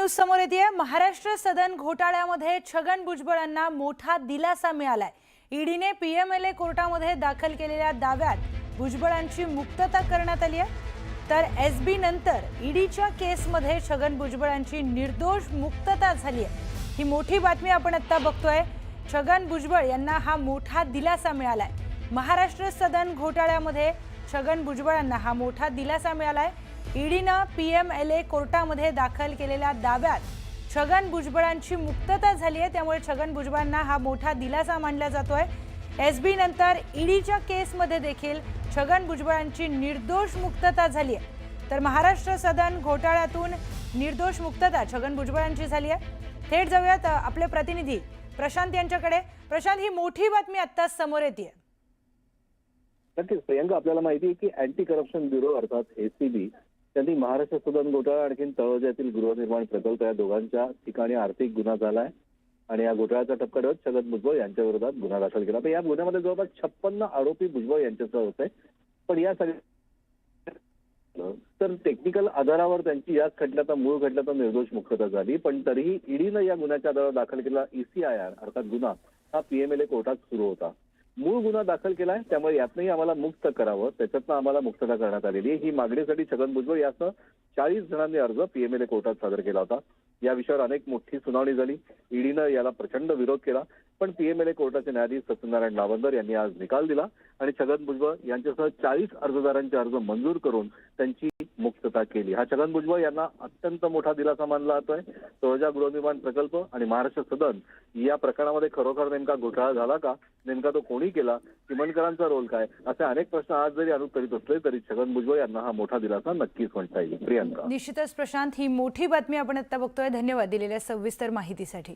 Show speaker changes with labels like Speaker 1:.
Speaker 1: News समोर येते। महाराष्ट्र सदन घोटाळ्यामध्ये छगन भुजबळांना मोठा दिलासा मिळालाय। ईडीने पीएमएलए कोर्टामध्ये दाखल केलेल्या दाव्यात भुजबळांची मुक्तता करण्यात आली आहे। तर एसबी नंतर ईडीच्या केसमध्ये छगन भुजबळांची निर्दोष मुक्तता झाली आहे। ही मोठी बातमी आपण आता बघतोय। छगन भुजबळ यांना हा मोठा दिलासा मिळालाय। महाराष्ट्र सदन घोटाळ्यामध्ये छगन भुजबळांना हा मोठा दिलासा मिळालाय। ईडीने पीएमएलए कोर्टामध्ये दाखल केलेल्या दाव्यात छगन भुजबळांची मुक्तता झाली आहे। त्यामुळे छगन भुजबळांना हा मोठा दिलासा मानला जातोय। एसबी नंतर ईडीच्या केसमध्ये देखील छगन भुजबळांची निर्दोष मुक्तता झाली आहे। तर महाराष्ट्र सदन घोटाळ्यातून निर्दोष मुक्तता छगन भुजबळांची झाली आहे। थेट जाऊयात आपले प्रतिनिधी प्रशांत यांच्याकडे। प्रशांत, ही मोठी बातमी आता समोर येते।
Speaker 2: नक्कीच प्रियंका, आपल्याला माहिती आहे की अँटी करप्शन ब्युरो अर्थात एसीबी त्यांनी महाराष्ट्र सदन घोटाळा आणखी तळोजातील गृहनिर्माण प्रकल्प या दोघांच्या ठिकाणी आर्थिक गुन्हा झालाय आणि या घोटाळ्याचा टप्पा ठेवत छगन भुजबळ यांच्या विरोधात गुन्हा दाखल केला। तर या गुन्ह्यामध्ये जवळपास 56 आरोपी भुजबळ यांच्यासह होते। पण या सगळ्या तर टेक्निकल आधारावर त्यांची या खटल्याचा मूळ खटल्याचा निर्दोष मुक्तता झाली। पण तरीही ईडीनं या गुन्ह्याच्या आधारावर दाखल केलेला ECIR अर्थात गुन्हा हा पीएमएलए कोर्टात सुरू होता। मूळ गुन्हा दाखल केलाय, त्यामुळे यातनंही आम्हाला मुक्त करावं, त्याच्यातनं आम्हाला मुक्तता करण्यात आलेली आहे। ही मागणीसाठी छगन भुजबळ यासह 40 जणांनी अर्ज पीएमएलए कोर्टात सादर केला होता। या विषयावर अनेक मोठी सुनावणी झाली। ईडीनं याला प्रचंड विरोध केला, पण पीएमएलए कोर्टाचे न्यायाधीश सत्यनारायण लावंदर यांनी आज निकाल दिला आणि छगन भुजबळ यांच्यासह 40 अर्जदारांचे अर्ज मंजूर करून त्यांची मुक्तता केली। हा छगन भुजबळ यांना अत्यंत मोठा दिलासा मानला जातोय। तळोजा गृहनिर्माण प्रकल्प आणि महाराष्ट्र सदन या प्रकरणामध्ये खरोखर नेमका घोटाळा झाला का, नेमका तो कोणी केला, चिमणकरांचा रोल काय, असे अनेक प्रश्न आज जरी अनुत्तरित असले तरी छगन भुजबळ यांना हा मोठा दिलासा नक्कीच म्हणता येईल। प्रियंका,
Speaker 1: निश्चितच प्रशांत, ही मोठी बातमी आपण आता बघतोय। धन्यवाद दिलेल्या सविस्तर माहितीसाठी।